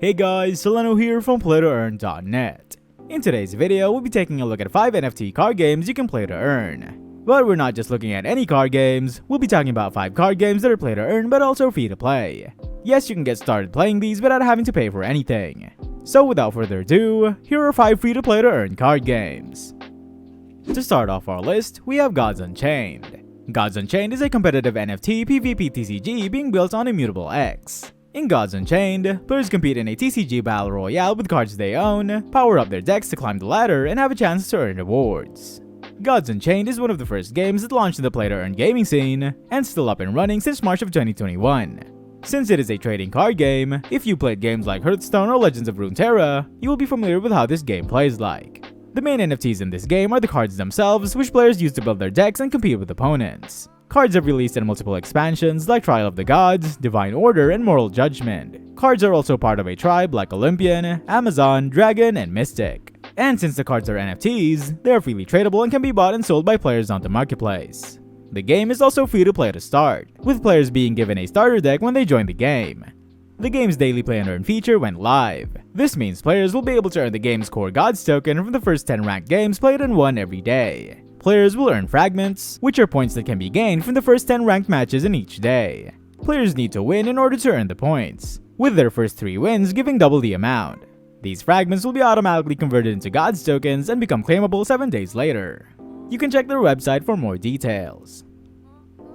Hey guys, Solano here from PlayToEarn.net. In today's video, we'll be taking a look at 5 NFT card games you can play to earn. But we're not just looking at any card games, we'll be talking about 5 card games that are play to earn but also free to play. Yes, you can get started playing these without having to pay for anything. So without further ado, here are 5 free to play to earn card games. To start off our list, we have Gods Unchained. Gods Unchained is a competitive NFT PvP TCG being built on Immutable X. In Gods Unchained, players compete in a TCG battle royale with cards they own, power up their decks to climb the ladder, and have a chance to earn rewards. Gods Unchained is one of the first games that launched in the play-to-earn gaming scene, and still up and running since March of 2021. Since it is a trading card game, if you played games like Hearthstone or Legends of Runeterra, you will be familiar with how this game plays like. The main NFTs in this game are the cards themselves, which players use to build their decks and compete with opponents. Cards have released in multiple expansions like Trial of the Gods, Divine Order, and Moral Judgment. Cards are also part of a tribe like Olympian, Amazon, Dragon, and Mystic. And since the cards are NFTs, they are freely tradable and can be bought and sold by players on the marketplace. The game is also free to play to start, with players being given a starter deck when they join the game. The game's daily play and earn feature went live. This means players will be able to earn the game's core Gods token from the first 10 ranked games played and won every day. Players will earn fragments, which are points that can be gained from the first 10 ranked matches in each day. Players need to win in order to earn the points, with their first 3 wins giving double the amount. These fragments will be automatically converted into Gods tokens and become claimable 7 days later. You can check their website for more details.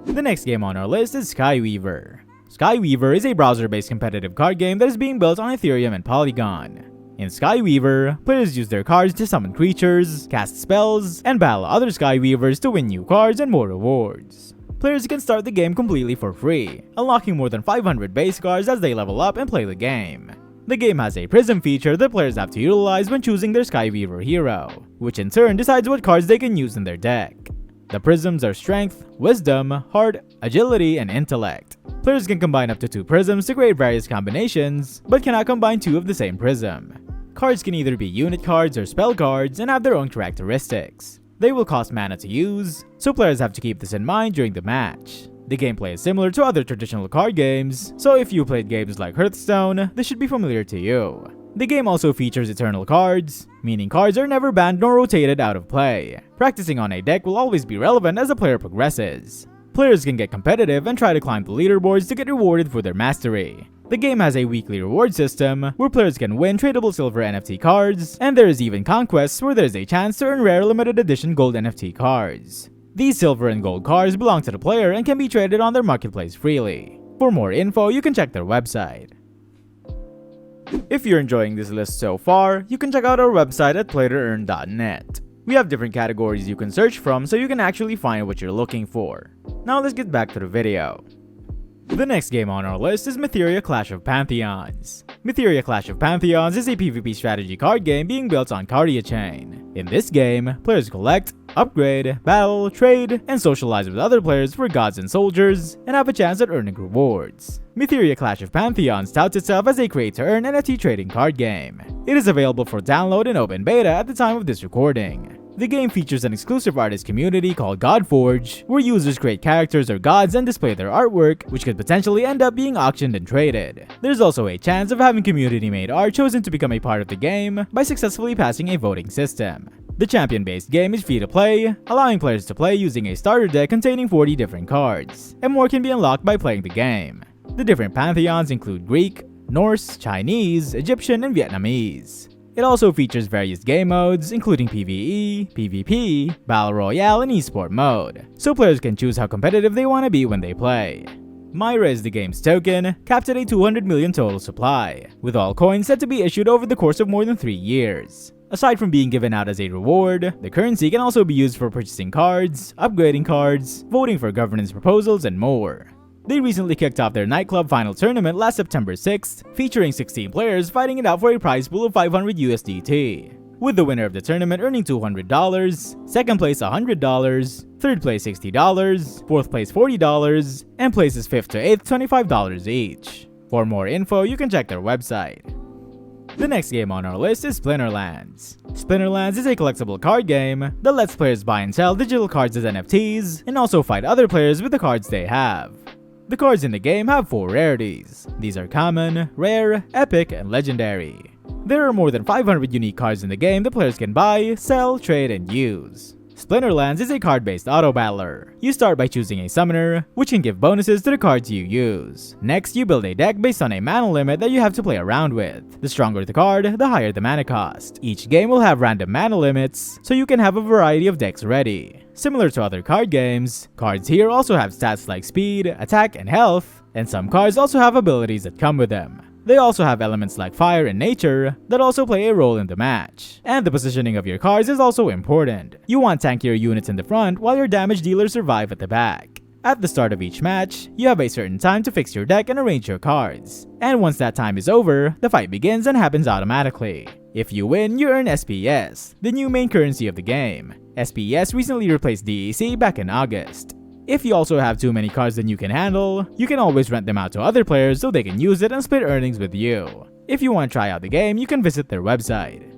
The next game on our list is Skyweaver. Skyweaver is a browser-based competitive card game that is being built on Ethereum and Polygon. In Skyweaver, players use their cards to summon creatures, cast spells, and battle other Skyweavers to win new cards and more rewards. Players can start the game completely for free, unlocking more than 500 base cards as they level up and play the game. The game has a prism feature that players have to utilize when choosing their Skyweaver hero, which in turn decides what cards they can use in their deck. The prisms are Strength, Wisdom, Heart, Agility, and Intellect. Players can combine up to 2 prisms to create various combinations, but cannot combine 2 of the same prism. Cards can either be unit cards or spell cards and have their own characteristics. They will cost mana to use, so players have to keep this in mind during the match. The gameplay is similar to other traditional card games, so if you played games like Hearthstone, this should be familiar to you. The game also features eternal cards, meaning cards are never banned nor rotated out of play. Practicing on a deck will always be relevant as the player progresses. Players can get competitive and try to climb the leaderboards to get rewarded for their mastery. The game has a weekly reward system, where players can win tradable silver NFT cards, and there is even conquests where there is a chance to earn rare limited edition gold NFT cards. These silver and gold cards belong to the player and can be traded on their marketplace freely. For more info, you can check their website. If you're enjoying this list so far, you can check out our website at PlayToEarn.net. We have different categories you can search from so you can actually find what you're looking for. Now let's get back to the video. The next game on our list is Mytheria Clash of Pantheons. Mytheria Clash of Pantheons is a PvP strategy card game being built on Cardia Chain. In this game, players collect, upgrade, battle, trade, and socialize with other players for gods and soldiers, and have a chance at earning rewards. Mytheria Clash of Pantheons touts itself as a create-to-earn NFT trading card game. It is available for download in open beta at the time of this recording. The game features an exclusive artist community called Godforge, where users create characters or gods and display their artwork, which could potentially end up being auctioned and traded. There's also a chance of having community-made art chosen to become a part of the game by successfully passing a voting system. The champion-based game is free to play, allowing players to play using a starter deck containing 40 different cards, and more can be unlocked by playing the game. The different pantheons include Greek, Norse, Chinese, Egyptian, and Vietnamese. It also features various game modes, including PvE, PvP, Battle Royale, and Esport mode, so players can choose how competitive they want to be when they play. Myra is the game's token, capped at a 200 million total supply, with all coins set to be issued over the course of more than 3 years. Aside from being given out as a reward, the currency can also be used for purchasing cards, upgrading cards, voting for governance proposals, and more. They recently kicked off their nightclub final tournament last September 6th, featuring 16 players fighting it out for a prize pool of 500 USDT, with the winner of the tournament earning $200, second place $100, third place $60, fourth place $40, and places 5th to 8th $25 each. For more info, you can check their website. The next game on our list is Splinterlands. Splinterlands is a collectible card game that lets players buy and sell digital cards as NFTs, and also fight other players with the cards they have. The cards in the game have 4 rarities. These are common, rare, epic, and legendary. There are more than 500 unique cards in the game that players can buy, sell, trade, and use. Splinterlands is a card-based auto-battler. You start by choosing a summoner, which can give bonuses to the cards you use. Next, you build a deck based on a mana limit that you have to play around with. The stronger the card, the higher the mana cost. Each game will have random mana limits, so you can have a variety of decks ready. Similar to other card games, cards here also have stats like speed, attack, and health, and some cards also have abilities that come with them. They also have elements like fire and nature that also play a role in the match. And the positioning of your cards is also important. You want tankier units in the front while your damage dealers survive at the back. At the start of each match, you have a certain time to fix your deck and arrange your cards. And once that time is over, the fight begins and happens automatically. If you win, you earn SPS, the new main currency of the game. SPS recently replaced DEC back in August. If you also have too many cards than you can handle, you can always rent them out to other players so they can use it and split earnings with you. If you want to try out the game, you can visit their website.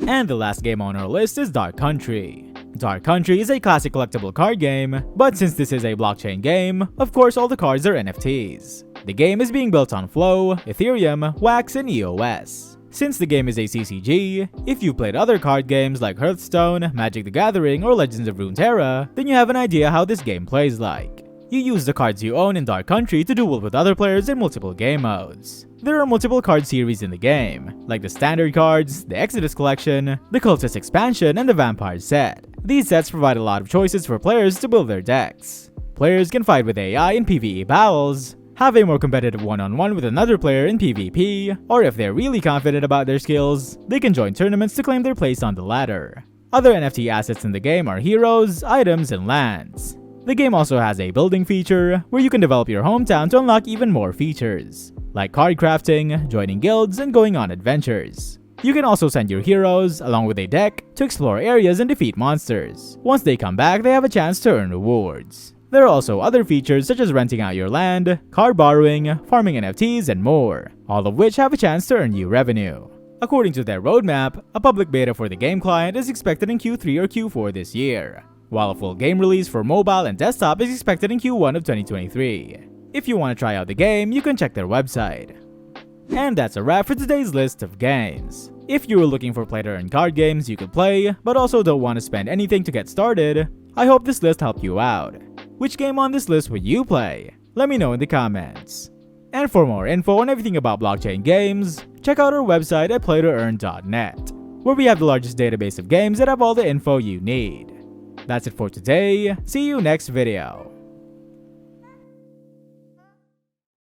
And the last game on our list is Dark Country. Dark Country is a classic collectible card game, but since this is a blockchain game, of course all the cards are NFTs. The game is being built on Flow, Ethereum, Wax, and EOS. Since the game is a CCG, if you've played other card games like Hearthstone, Magic the Gathering, or Legends of Runeterra, then you have an idea how this game plays like. You use the cards you own in Dark Country to duel with other players in multiple game modes. There are multiple card series in the game, like the standard cards, the Exodus collection, the Cultist expansion, and the Vampire set. These sets provide a lot of choices for players to build their decks. Players can fight with AI in PvE battles, have a more competitive one-on-one with another player in PvP, or if they're really confident about their skills, they can join tournaments to claim their place on the ladder. Other NFT assets in the game are heroes, items, and lands. The game also has a building feature, where you can develop your hometown to unlock even more features, like card crafting, joining guilds, and going on adventures. You can also send your heroes, along with a deck, to explore areas and defeat monsters. Once they come back, they have a chance to earn rewards. There are also other features such as renting out your land, card borrowing, farming NFTs, and more, all of which have a chance to earn you revenue. According to their roadmap, a public beta for the game client is expected in Q3 or Q4 this year, while a full game release for mobile and desktop is expected in Q1 of 2023. If you want to try out the game, you can check their website. And that's a wrap for today's list of games. If you were looking for play-to-earn card games you could play, but also don't want to spend anything to get started, I hope this list helped you out. Which game on this list would you play? Let me know in the comments. And for more info on everything about blockchain games, check out our website at PlayToEarn.net, where we have the largest database of games that have all the info you need. That's it for today. See you next video.